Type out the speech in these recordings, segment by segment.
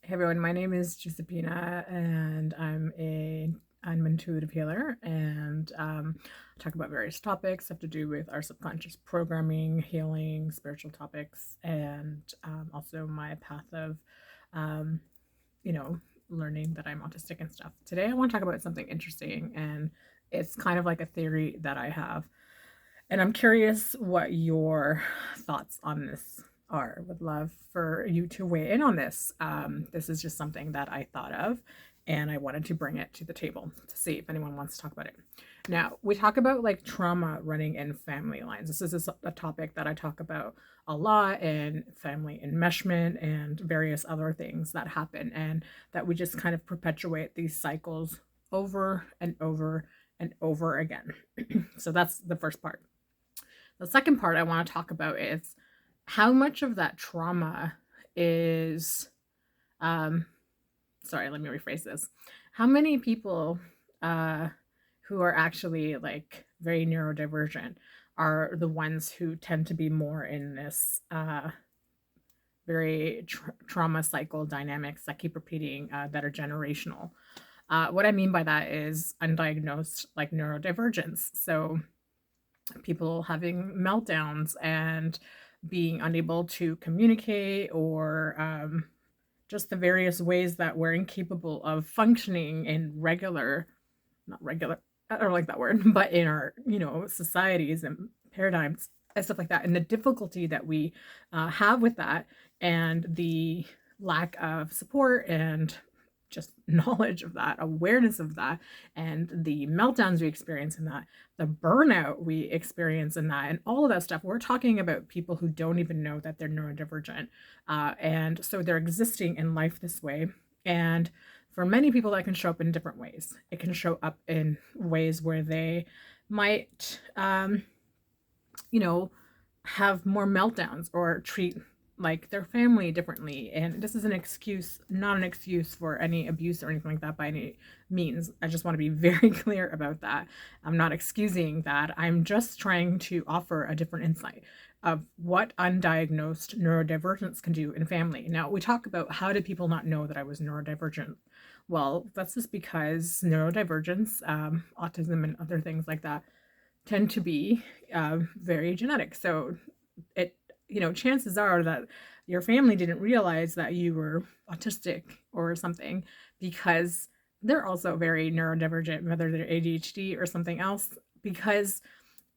Hey everyone, my name is Giuseppina and I'm an intuitive healer and talk about various topics have to do with our subconscious programming, healing, spiritual topics, and also my path of um, you know, learning that I'm autistic and stuff. Today I want to talk about something interesting, and it's kind of like a theory that I have, and I'm curious what your thoughts on this are. Would love for you to weigh in on this. This is just something that I thought of, and I wanted to bring it to the table to see if anyone wants to talk about it. Now, we talk about like trauma running in family lines. This is a topic that I talk about a lot in family enmeshment and various other things that happen, and that we just kind of perpetuate these cycles over and over and over again. So that's the first part. The second part I want to talk about is how much of that trauma is, um, sorry, let me rephrase this. How many people uh, who are actually like very neurodivergent are the ones who tend to be more in this very trauma cycle dynamics that keep repeating that are generational? What I mean by that is undiagnosed like neurodivergence. So people having meltdowns and being unable to communicate, or just the various ways that we're incapable of functioning in regular, not regular, I don't like that word, but in our, societies and paradigms and stuff like that. And the difficulty that we have with that, and the lack of support and just knowledge of that, awareness of that, and the meltdowns we experience in that, the burnout we experience in that, and all of that stuff. We're talking about people who don't even know that they're neurodivergent. And so they're existing in life this way. And for many people, that can show up in different ways. It can show up in ways where they might, you know, have more meltdowns or treat like their family differently. And this is an excuse, not an excuse for any abuse or anything like that by any means. I just want to be very clear about that. I'm not excusing that. I'm just trying to offer a different insight of what undiagnosed neurodivergence can do in family. Now, we talk about how did people not know that I was neurodivergent? Well, that's just because neurodivergence, autism, and other things like that tend to be very genetic. So it, chances are that your family didn't realize that you were autistic or something because they're also very neurodivergent, whether they're ADHD or something else, because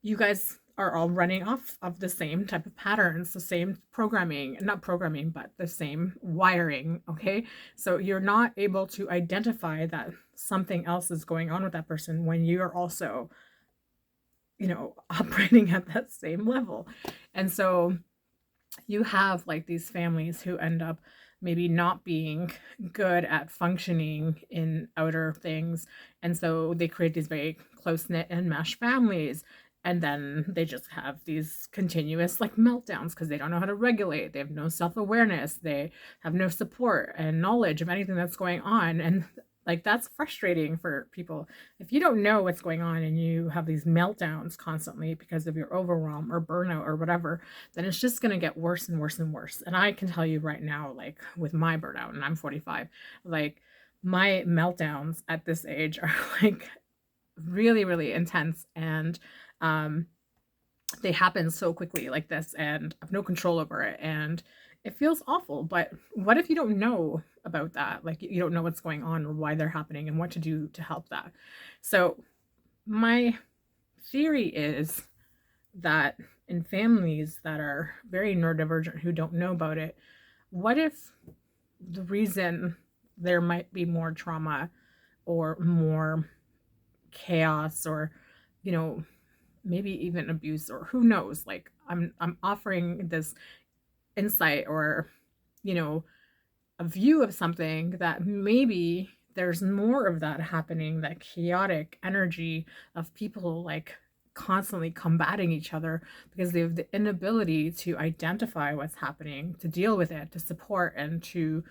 you guys are all running off of the same type of patterns, the same programming, not programming, but the same wiring. Okay. So you're not able to identify that something else is going on with that person when you're also, operating at that same level. And so you have like these families who end up maybe not being good at functioning in outer things. And so they create these very close knit and mesh families. And then they just have these continuous like meltdowns because they don't know how to regulate. They have no self awareness. They have no support and knowledge of anything that's going on. And like that's frustrating for people. If you don't know what's going on and you have these meltdowns constantly because of your overwhelm or burnout or whatever, then it's just going to get worse and worse and worse. And I can tell you right now, like with my burnout, and I'm 45, like my meltdowns at this age are like really, really intense. And um, they happen so quickly like this, and I have no control over it. And it feels awful. But what if you don't know about that? Like you don't know what's going on or why they're happening and what to do to help that. So my theory is that in families that are very neurodivergent who don't know about it, what if the reason there might be more trauma or more chaos or, you know, maybe even abuse, or who knows, like I'm offering this insight or, you know, a view of something that maybe there's more of that happening, that chaotic energy of people like constantly combating each other because they have the inability to identify what's happening, to deal with it, to support, and to,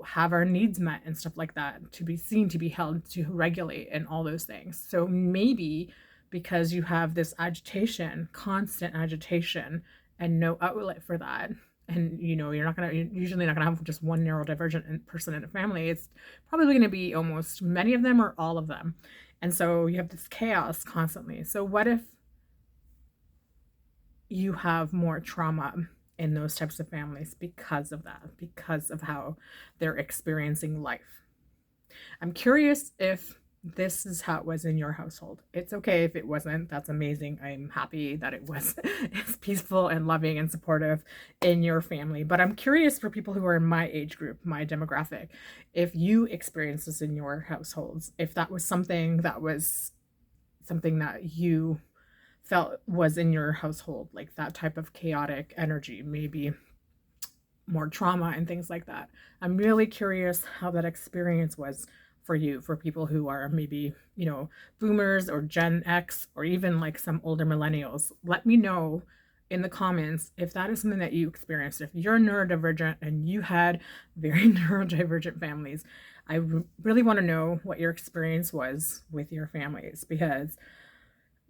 have our needs met and stuff like that, to be seen, to be held, to regulate, and all those things. So maybe because you have this agitation, constant agitation, and no outlet for that, and you're usually not gonna have just one neurodivergent person in a family. It's probably going to be almost many of them or all of them. And so you have this chaos constantly. So what if you have more trauma in those types of families because of that, because of how they're experiencing life? I'm curious if this is how it was in your household. It's okay if it wasn't. That's amazing. I'm happy that it was it's peaceful and loving and supportive in your family. But I'm curious for people who are in my age group, my demographic, if you experienced this in your households, if that was something that you felt was in your household, like that type of chaotic energy, maybe more trauma and things like that. I'm really curious how that experience was for you, for people who are maybe, boomers or Gen X or even like some older millennials. Let me know in the comments if that is something that you experienced. If you're neurodivergent and you had very neurodivergent families, I really want to know what your experience was with your families, because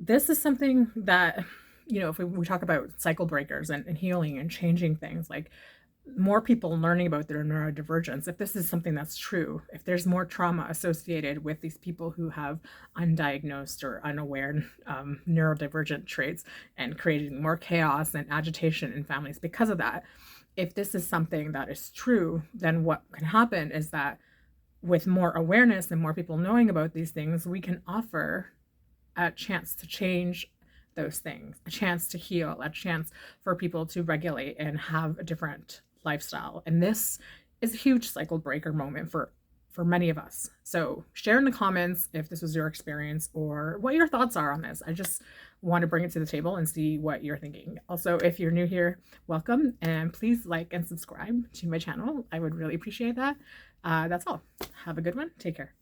this is something that, if we talk about cycle breakers and healing and changing things, like more people learning about their neurodivergence, if this is something that's true, if there's more trauma associated with these people who have undiagnosed or unaware neurodivergent traits and creating more chaos and agitation in families because of that, if this is something that is true, then what can happen is that with more awareness and more people knowing about these things, we can offer a chance to change those things, a chance to heal, a chance for people to regulate and have a different lifestyle. And this is a huge cycle breaker moment for many of us. So share in the comments if this was your experience or what your thoughts are on this. I just want to bring it to the table and see what you're thinking. Also, if you're new here, welcome, and please like and subscribe to my channel. I would really appreciate that. That's all. Have a good one. Take care.